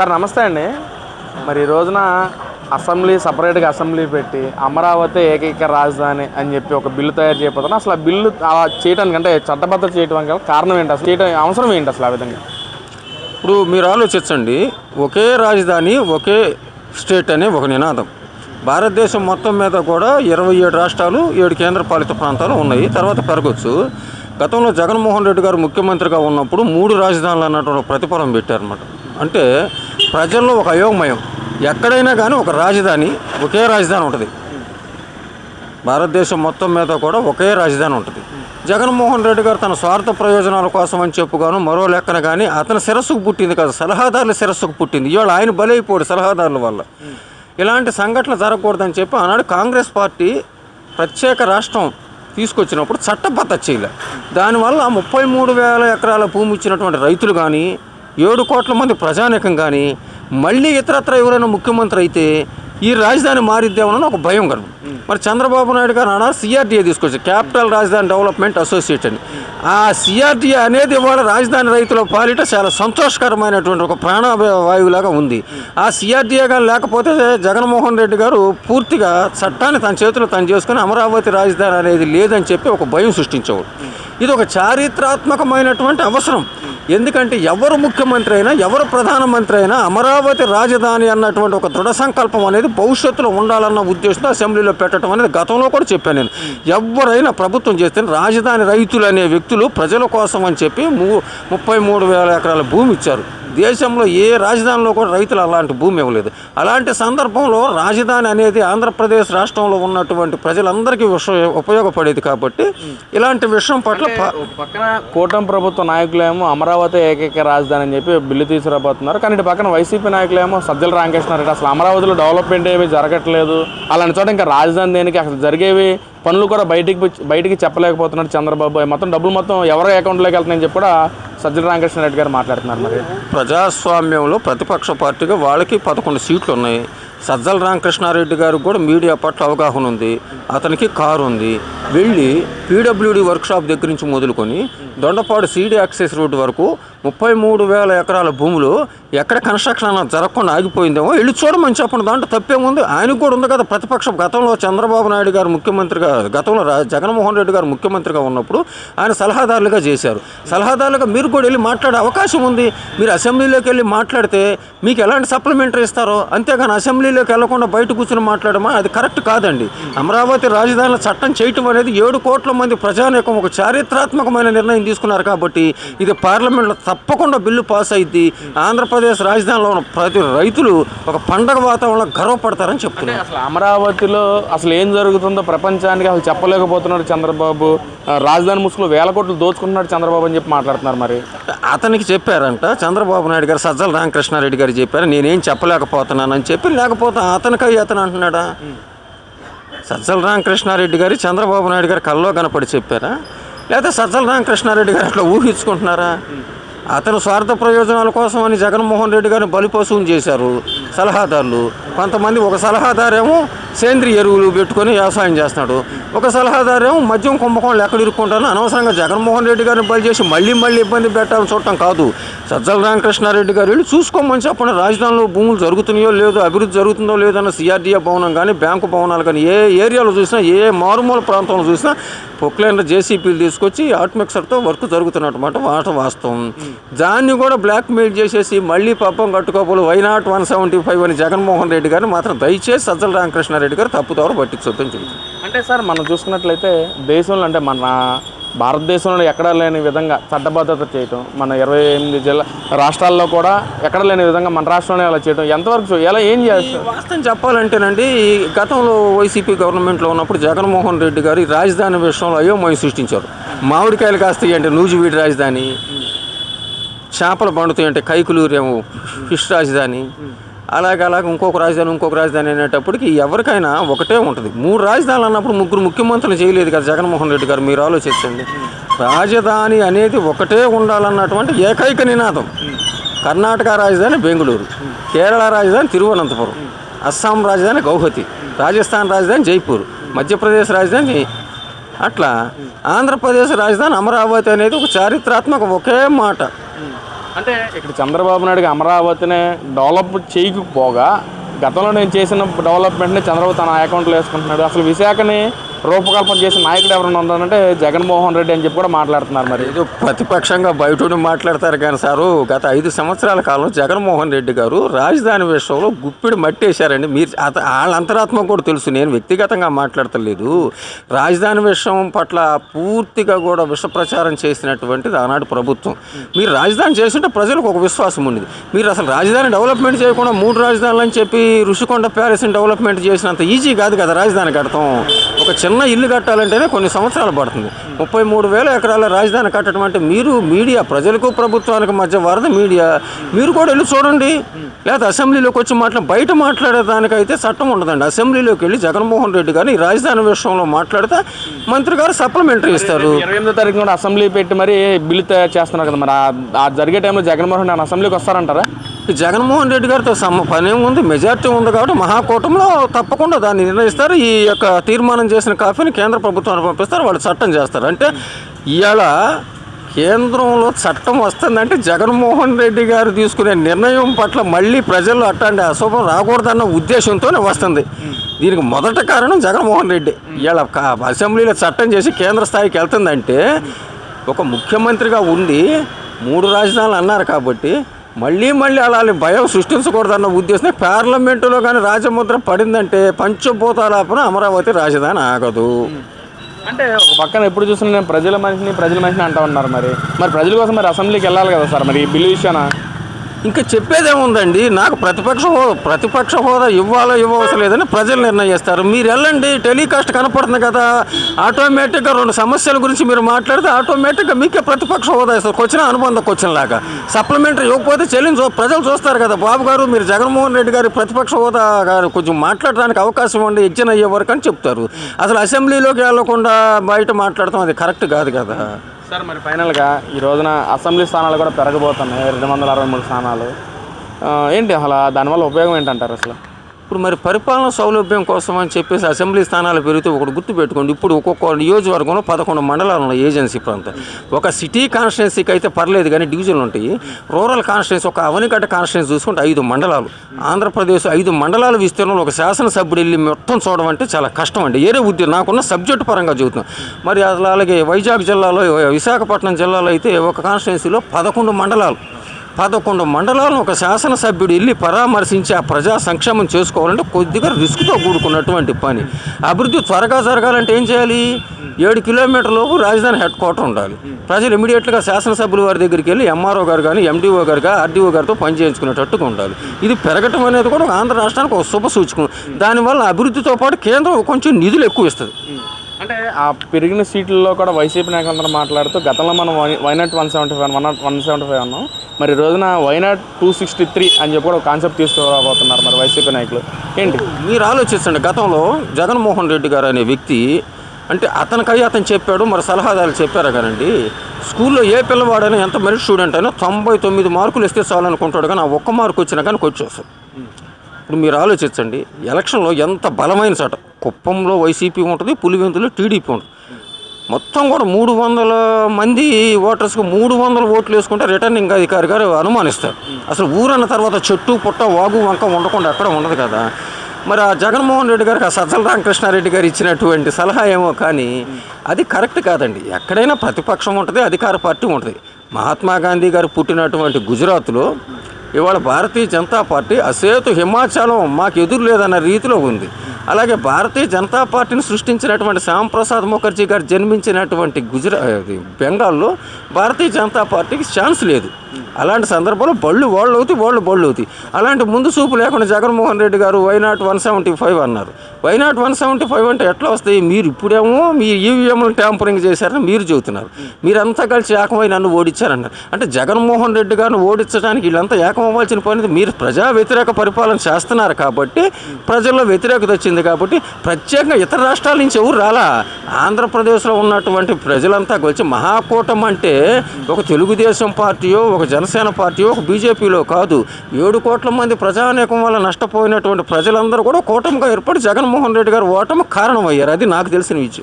Sir నమస్తే అండి. మరి ఈ రోజున సపరేట్గా అసెంబ్లీ పెట్టి అమరావతి ఏకైక రాజధాని అని చెప్పి ఒక బిల్లు తయారు చేయబోతున్నారు. అసలు ఆ బిల్లు అలా చేయడానికి అంటే చట్టబద్ధత చేయడానికి కారణం ఏంటి, అసలు చేయడం అవసరం ఏంటి అసలు ఆ విధంగా? ఇప్పుడు మీరు ఆలోచించండి, ఒకే రాజధాని ఒకే స్టేట్ అనే ఒక నినాదం. భారతదేశం మొత్తం మీద కూడా 27 రాష్ట్రాలు 7 కేంద్రపాలిత ప్రాంతాలు ఉన్నాయి. తర్వాత పెరగచ్చు. గతంలో జగన్మోహన్ రెడ్డి గారు ముఖ్యమంత్రిగా ఉన్నప్పుడు 3 రాజధానులు అన్నటువంటి ప్రతిఫలం పెట్టారన్నమాట. అంటే ప్రజల్లో ఒక అయోమయం, ఎక్కడైనా కానీ ఒక రాజధాని, ఒకే రాజధాని ఉంటుంది. భారతదేశం మొత్తం మీద కూడా ఒకే రాజధాని ఉంటుంది. జగన్మోహన్ రెడ్డి గారు తన స్వార్థ ప్రయోజనాల కోసం అని చెప్పుగాను మరో లెక్కన కానీ అతని శిరస్సుకు పుట్టింది కాదు, సలహాదారుల శిరస్సుకు పుట్టింది. ఇవాళ ఆయన బలైపోడు సలహాదారుల వల్ల. ఇలాంటి సంఘటనలు జరగకూడదని చెప్పి ఆనాడు కాంగ్రెస్ పార్టీ ప్రత్యేక రాష్ట్రం తీసుకొచ్చినప్పుడు చట్టబద్ధత చేయలే. దానివల్ల 33,000 ఎకరాల భూమి ఇచ్చినటువంటి రైతులు కానీ, 7 కోట్ల మంది ప్రజానీకం కానీ, మళ్ళీ ఇతరత్ర ఎవరైనా ముఖ్యమంత్రి అయితే ఈ రాజధాని మారిద్దామని ఒక భయం కలదు. మరి చంద్రబాబు నాయుడు గారు అన్నారు సిఆర్డీఏ తీసుకొచ్చి, క్యాపిటల్ రాజధాని డెవలప్మెంట్ అసోసియేట్ అని. ఆ సిఆర్డీఏ అనేది ఇవాళ రాజధాని రైతుల పాలిట చాలా సంతోషకరమైనటువంటి ఒక ప్రాణవాయువులాగా ఉంది. ఆ సిఆర్డీఏ కానీ లేకపోతే జగన్మోహన్ రెడ్డి గారు పూర్తిగా చట్టాన్ని తన చేతిలో తను చేసుకుని అమరావతి రాజధాని అనేది లేదని చెప్పి ఒక భయం సృష్టించేవాడు. ఇది ఒక చారిత్రాత్మకమైనటువంటి అవసరం. ఎందుకంటే ఎవరు ముఖ్యమంత్రి అయినా, ఎవరు ప్రధానమంత్రి అయినా అమరావతి రాజధాని అన్నటువంటి ఒక దృఢ సంకల్పం అనేది భవిష్యత్తులో ఉండాలన్న ఉద్దేశంతో అసెంబ్లీలో పెట్టడం అనేది గతంలో కూడా చెప్పాను నేను. ఎవరైనా ప్రభుత్వం చేస్తే రాజధాని రైతులు అనే వ్యక్తులు ప్రజల కోసం అని చెప్పి 33,000 ఎకరాల భూమి ఇచ్చారు. దేశంలో ఏ రాజధానిలో కూడా రైతులు అలాంటి భూమి ఇవ్వలేదు. అలాంటి సందర్భంలో రాజధాని అనేది ఆంధ్రప్రదేశ్ రాష్ట్రంలో ఉన్నటువంటి ప్రజలందరికీ ఉపయోగపడేది. కాబట్టి ఇలాంటి విషయం పట్ల పక్కన కూటమి ప్రభుత్వ నాయకులేమో అమరావతి ఏకైక రాజధాని అని చెప్పి బిల్లు తీసుకురాబోతున్నారు. కానీ ఇటు పక్కన వైసీపీ నాయకులేమో సజ్జల రామకృష్ణారెడ్డి అసలు అమరావతిలో డెవలప్మెంట్ ఏమీ జరగట్లేదు, అలాంటి చోట ఇంకా రాజధాని దేనికి, అసలు జరిగేవి పనులు కూడా బయటికి చెప్పలేకపోతున్నాడు చంద్రబాబు, మొత్తం డబ్బులు మొత్తం ఎవరి అకౌంట్లోకి వెళ్తున్నాయని చెప్పి కూడా సజ్జల రామకృష్ణారెడ్డి గారు మాట్లాడుతున్నారు. మరి ప్రజాస్వామ్యంలో ప్రతిపక్ష పార్టీగా వాళ్ళకి 11 సీట్లు ఉన్నాయి. సజ్జల రామకృష్ణారెడ్డి గారికి కూడా మీడియా పట్ల అవగాహన ఉంది. అతనికి కారు ఉంది. వెళ్ళి పీడబ్ల్యూడీ వర్క్షాప్ దగ్గర నుంచి మొదలుకొని దొండపాడు సీడీ యాక్సెస్ రోడ్డు వరకు 33,000 ఎకరాల భూములు ఎక్కడ కన్స్ట్రక్షన్ అన్నది జరగకుండా ఆగిపోయిందేమో వెళ్ళి చూడమని చెప్పండి. దాంట్లో తప్పేముంది? ఆయనకు కూడా ఉంది కదా ప్రతిపక్షం. గతంలో చంద్రబాబు నాయుడు గారు ముఖ్యమంత్రిగా, గతంలో జగన్మోహన్ రెడ్డి గారు ముఖ్యమంత్రిగా ఉన్నప్పుడు ఆయన సలహాదారులుగా చేశారు. సలహాదారులుగా మీరు కూడా వెళ్ళి మాట్లాడే అవకాశం ఉంది. మీరు అసెంబ్లీలోకి వెళ్ళి మాట్లాడితే మీకు ఎలాంటి సప్లిమెంటరీ ఇస్తారో, అంతేగాని అసెంబ్లీలోకి వెళ్లకుండా బయట కూర్చొని మాట్లాడమా, అది కరెక్ట్ కాదండి. అమరావతి రాజధానిలో చట్టం చేయటం అనేది 7 కోట్ల మంది ప్రజానీకం ఒక చారిత్రాత్మకమైన నిర్ణయం తీసుకున్నారు. కాబట్టి ఇది పార్లమెంట్లో తప్పకుండా బిల్లు పాస్ అయింది. ఆంధ్రప్రదేశ్ రాజధానిలో ఉన్న ప్రతి రైతులు ఒక పండగ వాతావరణంలో గర్వపడతారని చెప్తున్నారు. అసలు అమరావతిలో అసలు ఏం జరుగుతుందో ప్రపంచానికి అసలు చెప్పలేకపోతున్నాడు చంద్రబాబు. రాజధాని ముసుగులో 1,000 కోట్లు దోచుకుంటున్నాడు చంద్రబాబు అని చెప్పి మాట్లాడుతున్నారు. మరి అతనికి చెప్పారంట చంద్రబాబు నాయుడు గారు, సజ్జల రామకృష్ణారెడ్డి గారు చెప్పారు నేనేం చెప్పలేకపోతున్నానని చెప్పి. లేకపోతే అతనికై అతను అంటున్నాడా? సజ్జల రామకృష్ణారెడ్డి గారు చంద్రబాబు నాయుడు గారు కల్లో కనపడి చెప్పారా, లేదా సజ్జల రామకృష్ణారెడ్డి గారు అట్లా ఊహించుకుంటున్నారా? అతను స్వార్థ ప్రయోజనాల కోసం అని జగన్మోహన్ రెడ్డి గారిని బలిపశువుని చేశారు సలహాదారులు. కొంతమంది, ఒక సలహాదారేమో సేంద్రియ ఎరువులు పెట్టుకొని వ్యవసాయం చేస్తున్నాడు, ఒక సలహాదారేమో మద్యం కుంభకోణాలు ఎక్కడ ఇరుక్కుంటాను అనవసరంగా జగన్మోహన్ రెడ్డి గారిని బలి చేసి మళ్ళీ ఇబ్బంది పెట్టాలని చూడటం కాదు. సజ్జల రామకృష్ణారెడ్డి గారు వెళ్ళి చూసుకోమని చెప్పండి. రాజధానిలో భూములు జరుగుతున్నాయో లేదో, అభివృద్ధి జరుగుతుందో లేదన్న సిఆర్డీఏ భవనం కానీ, బ్యాంకు భవనాలు కానీ, ఏ ఏరియాలో చూసినా, ఏ మారుమూల ప్రాంతంలో చూసినా పొక్లైన్లో జేసీపీలు తీసుకొచ్చి ఆర్ట్మిక్సర్తో వర్క్ జరుగుతున్నమాట వాస్తవం. దాన్ని కూడా బ్లాక్మెయిల్ చేసేసి మళ్ళీ పబ్బం కట్టుకోపోలు వైనాట్ 175 అని జగన్మోహన్ రెడ్డి గారిని మాత్రం దయచేసి సజ్జల రామకృష్ణారెడ్డి గారు తప్పుదోవ పట్టించొద్దని చెబుతుంది. అంటే సార్ మనం చూసుకున్నట్లయితే దేశంలో, అంటే మన భారతదేశంలో ఎక్కడా లేని విధంగా చట్టబద్ధత చేయటం, మన 28 రాష్ట్రాల్లో కూడా ఎక్కడ లేని విధంగా మన రాష్ట్రంలో అలా చేయటం ఎంతవరకు, ఎలా ఏం చేస్తారు? వాస్తవం చెప్పాలంటేనండి, గతంలో వైసీపీ గవర్నమెంట్లో ఉన్నప్పుడు జగన్మోహన్ రెడ్డి గారు ఈ రాజధాని విషయంలో అయోమయం సృష్టించారు. మామిడికాయలు కాస్తాయి అంటే నూజివీడి రాజధాని, చేపలు పండుతాయి అంటే కైకులూరేమో ఫిష్ రాజధాని, అలాగే ఇంకొక రాజధాని అనేటప్పటికి ఎవరికైనా ఒకటే ఉంటుంది. 3 రాజధానులు అన్నప్పుడు 3 ముఖ్యమంత్రులు చేయలేదు కదా జగన్మోహన్ రెడ్డి గారు. మీరు ఆలోచించండి, రాజధాని అనేది ఒకటే ఉండాలన్నటువంటి ఏకైక నినాదం. కర్ణాటక రాజధాని బెంగళూరు, కేరళ రాజధాని తిరువనంతపురం, అస్సాం రాజధాని గౌహతి, రాజస్థాన్ రాజధాని జైపూర్, మధ్యప్రదేశ్ రాజధాని అట్లా ఆంధ్రప్రదేశ్ రాజధాని అమరావతి అనేది ఒక చారిత్రాత్మక ఒకే మాట. అంటే ఇక్కడ చంద్రబాబు నాయుడుకి అమరావతిని డెవలప్ చేయకపోగా గతంలో నేను చేసిన డెవలప్మెంట్ని చంద్రబాబు తన అకౌంట్లో వేసుకుంటున్నాడు. అసలు విశాఖని రూపకల్పన చేసిన నాయకుడు ఎవరైనా ఉన్నారంటే జగన్మోహన్ రెడ్డి అని చెప్పి కూడా మాట్లాడుతున్నారు. మరి ఏదో ప్రతిపక్షంగా బయట మాట్లాడతారు కానీ సారు, గత 5 సంవత్సరాల కాలంలో జగన్మోహన్ రెడ్డి గారు రాజధాని విషయంలో గుప్పిడి మట్టేశారండి. మీరు వాళ్ళ అంతరాత్మ కూడా తెలుసు, నేను వ్యక్తిగతంగా మాట్లాడతలేదు. రాజధాని విషయం పట్ల పూర్తిగా కూడా విష ప్రచారం చేసినటువంటిది ఆనాడు ప్రభుత్వం. మీరు రాజధాని చేస్తుంటే ప్రజలకు ఒక విశ్వాసం ఉండేది. మీరు అసలు రాజధాని డెవలప్మెంట్ చేయకుండా 3 రాజధానులు అని చెప్పి ఋషికొండ ప్యాలెస్ని డెవలప్మెంట్ చేసినంత ఈజీ కాదు కదా రాజధాని కడతాం. ఒక చిన్న ఇల్లు కట్టాలంటేనే కొన్ని సంవత్సరాలు పడుతుంది. 33,000 ఎకరాల రాజధాని కట్టడం అంటే మీరు మీడియా, ప్రజలకు ప్రభుత్వానికి మధ్య వరద మీడియా, మీరు కూడా వెళ్ళి చూడండి. లేదా అసెంబ్లీలోకి వచ్చి బయట మాట్లాడేదానికైతే చట్టం ఉండదండి. అసెంబ్లీలోకి వెళ్ళి జగన్మోహన్ రెడ్డి గారు ఈ రాజధాని విషయంలో మాట్లాడితే మంత్రి గారు సప్లిమెంటరీ ఇస్తారు. 28వ తారీఖు కూడా అసెంబ్లీ పెట్టి మరి బిల్లు తయారు చేస్తున్నారు కదా. మరి ఆ జరిగే టైంలో జగన్మోహన్ రెడ్డి అసెంబ్లీకి వస్తారంటారా? జగన్మోహన్ రెడ్డి గారితో పని ఉంది, మెజార్టీ ఉంది కాబట్టి మహాకూటంలో తప్పకుండా దాన్ని నిర్ణయిస్తారు. ఈ యొక్క తీర్మానం చేసిన కాపీని కేంద్ర ప్రభుత్వానికి పంపిస్తారు, వాళ్ళు చట్టం చేస్తారు. అంటే ఇవాళ కేంద్రంలో చట్టం వస్తుందంటే జగన్మోహన్ రెడ్డి గారు తీసుకునే నిర్ణయం పట్ల మళ్ళీ ప్రజల్లో అట్లాంటి అశుభం రాకూడదన్న ఉద్దేశంతోనే వస్తుంది. దీనికి మొదటి కారణం జగన్మోహన్ రెడ్డి. ఇవాళ అసెంబ్లీలో చట్టం చేసి కేంద్ర స్థాయికి వెళ్తుందంటే ఒక ముఖ్యమంత్రిగా ఉండి 3 రాజధానులు అన్నారు కాబట్టి మళ్ళీ అలా భయం సృష్టించకూడదన్న ఉద్దేశం పార్లమెంటులో కానీ రాజముద్ర పడిందంటే పంచభూతాలాపన అమరావతి రాజధాని ఆగదు. అంటే ఒక పక్కన ఎప్పుడు చూసినా నేను ప్రజల మనిషిని అంటూ ఉన్నారు. మరి ప్రజల కోసం మరి అసెంబ్లీకి వెళ్ళాలి కదా సార్. మరి ఈ బిల్లు విషయాన ఇంకా చెప్పేదేముందండి, నాకు ప్రతిపక్ష హోదా ఇవ్వవలసిన లేదని ప్రజలు నిర్ణయిస్తారు. మీరు వెళ్ళండి, టెలికాస్ట్ కనపడుతుంది కదా, ఆటోమేటిక్గా 2 సమస్యల గురించి మీరు మాట్లాడితే ఆటోమేటిక్గా మీకే ప్రతిపక్ష హోదా ఇస్తారు. క్వశ్చన్ అనుబంధ క్వశ్చన్ లాగా సప్లిమెంటరీ ఇవ్వకపోతే ప్రజలు చూస్తారు కదా, బాబు గారు మీరు జగన్మోహన్ రెడ్డి గారి ప్రతిపక్ష హోదా గారు కొంచెం మాట్లాడడానికి అవకాశం ఉండి ఎగ్జామ్ అయ్యే వరకు అని చెప్తారు. అసలు అసెంబ్లీలోకి వెళ్ళకుండా బయట మాట్లాడతాం అది కరెక్ట్ కాదు కదా సార్. మరి ఫైనల్గా ఈ రోజున అసెంబ్లీ స్థానాలు కూడా పెరగబోతున్నాయి, 263 స్థానాలు. ఏంటి అసలు దానివల్ల ఉపయోగం ఏంటంటారు అసలు? ఇప్పుడు మరి పరిపాలన సౌలభ్యం కోసం అని చెప్పేసి అసెంబ్లీ స్థానాలు పెరిగితే ఒకటి గుర్తుపెట్టుకోండి, ఇప్పుడు ఒక్కొక్క నియోజకవర్గంలో 11 మండలాలు ఉన్నాయి ఏజెన్సీ ప్రాంతం. ఒక సిటీ కాన్స్టిట్యున్సీకి అయితే పర్లేదు కానీ డివిజన్లు ఉంటాయి. రూరల్ కాన్స్టిట్యున్సీ ఒక అవనిగడ్డ కాన్స్టిట్యున్సీ చూసుకుంటే 5 మండలాలు. ఆంధ్రప్రదేశ్ 5 మండలాల విస్తీర్ణంలో ఒక శాసనసభ్యుడు వెళ్ళి మొత్తం చూడడం అంటే చాలా కష్టం అండి. ఏరే ఉద్యోగం నాకున్న సబ్జెక్టు పరంగా చెబుతున్నాం. మరి అసలు అలాగే వైజాగ్ జిల్లాలో, విశాఖపట్నం జిల్లాలో అయితే ఒక కాన్స్టిట్యున్సీలో 11 మండలాలను ఒక శాసనసభ్యుడు వెళ్ళి పరామర్శించి ఆ ప్రజా సంక్షేమం చేసుకోవాలంటే కొద్దిగా రిస్క్తో కూడుకున్నటువంటి పని. అభివృద్ధి త్వరగా జరగాలంటే ఏం చేయాలి? 7 కిలోమీటర్లలోపు రాజధాని హెడ్ క్వార్టర్ ఉండాలి. ప్రజలు ఇమీడియట్గా శాసనసభ్యుల వారి దగ్గరికి వెళ్ళి ఎంఆర్ఓ గారు కానీ ఎండిఓ గారు కానీ ఆర్డీఓ గారితో పనిచేయించుకునేటట్టుగా ఉండాలి. ఇది పెరగటం అనేది కూడా ఆంధ్ర రాష్ట్రానికి ఒక శుభ సూచకం. దానివల్ల అభివృద్ధితో పాటు కేంద్రం కొంచెం నిధులు ఎక్కువ ఇస్తుంది. అంటే ఆ పెరిగిన సీట్లలో కూడా వైసీపీ నాయకులందరూ మాట్లాడుతూ గతంలో మనం వైనాట్ 175 అన్నాం, మరి రోజున వైనాట్ 263 అని చెప్పి కూడా ఒక కాన్సెప్ట్ తీసుకురాబోతున్నారు మరి వైసీపీ నాయకులు. ఏంటి మీరు ఆలోచించండి, గతంలో జగన్మోహన్ రెడ్డి గారు అనే వ్యక్తి అంటే అతను చెప్పాడు, మరి సలహాదారులు చెప్పారా కానండి, స్కూల్లో ఏ పిల్లవాడైనా ఎంత మెరిట్ స్టూడెంట్ అయినా 99 మార్కులు ఇస్తే చాలనుకుంటాడు, కానీ ఆ 1 మార్కు వచ్చినా కానీ వచ్చేస్తాడు. ఇప్పుడు మీరు ఆలోచించండి, ఎలక్షన్లో ఎంత బలమైన చోట కుప్పంలో వైసీపీ ఉంటుంది, పులివెందులో టీడీపీ ఉంటుంది. మొత్తం కూడా 300 మంది ఓటర్స్కి 300 ఓట్లు వేసుకుంటే రిటర్నింగ్ అధికారి గారు అనుమానిస్తారు. అసలు ఊరన్న తర్వాత చెట్టు పుట్ట వాగు వంక ఉండకుండా ఎక్కడ ఉండదు కదా. మరి ఆ జగన్మోహన్ రెడ్డి గారికి ఆ సజ్జల రామకృష్ణారెడ్డి గారు ఇచ్చినటువంటి సలహా ఏమో కానీ అది కరెక్ట్ కాదండి. ఎక్కడైనా ప్రతిపక్షం ఉంటుంది, అధికార పార్టీ ఉంటుంది. మహాత్మా గాంధీ గారు పుట్టినటువంటి గుజరాత్లో ఇవాళ భారతీయ జనతా పార్టీ అసేతు హిమాచలం మాకు ఎదురు లేదన్న రీతిలో ఉంది. అలాగే భారతీయ జనతా పార్టీని సృష్టించినటువంటి శ్యాంప్రసాద్ ముఖర్జీ గారు జన్మించినటువంటి బెంగాల్లో భారతీయ జనతా పార్టీకి ఛాన్స్ లేదు. అలాంటి సందర్భంలో వాళ్ళు అవుతాయి. అలాంటి ముందు చూపు లేకుండా జగన్మోహన్ రెడ్డి గారు వైనాట్ 175 అన్నారు. వైనాట్ 175 అంటే ఎట్లా వస్తాయి? మీరు ఇప్పుడేమో మీ ఈవీఎంలు ట్యాంపరింగ్ చేశారని మీరు చెబుతున్నారు. మీరంతా కలిసి ఏకమై నన్ను ఓడించారన్నారు. అంటే జగన్మోహన్ రెడ్డి గారిని ఓడించడానికి వీళ్ళంతా ఏకమవ్వాల్సిన పని. మీరు ప్రజా వ్యతిరేక పరిపాలన చేస్తున్నారు కాబట్టి ప్రజల్లో వ్యతిరేకత వచ్చింది కాబట్టి ప్రత్యేకంగా ఇతర రాష్ట్రాల నుంచి ఎవరు రాలా. ఆంధ్రప్రదేశ్లో ఉన్నటువంటి ప్రజలంతా కలిసి మహాకూటమి అంటే ఒక తెలుగుదేశం పార్టీయో, ఒక జనసేన పార్టీయో, ఒక బీజేపీలో కాదు, 7 కోట్ల మంది ప్రజానీకం వల్ల నష్టపోయినటువంటి ప్రజలందరూ కూడా కూటమిగా ఏర్పడి జగన్మోహన్ రెడ్డి గారు ఓటమి కారణమయ్యారు. అది నాకు తెలిసిన విషయం.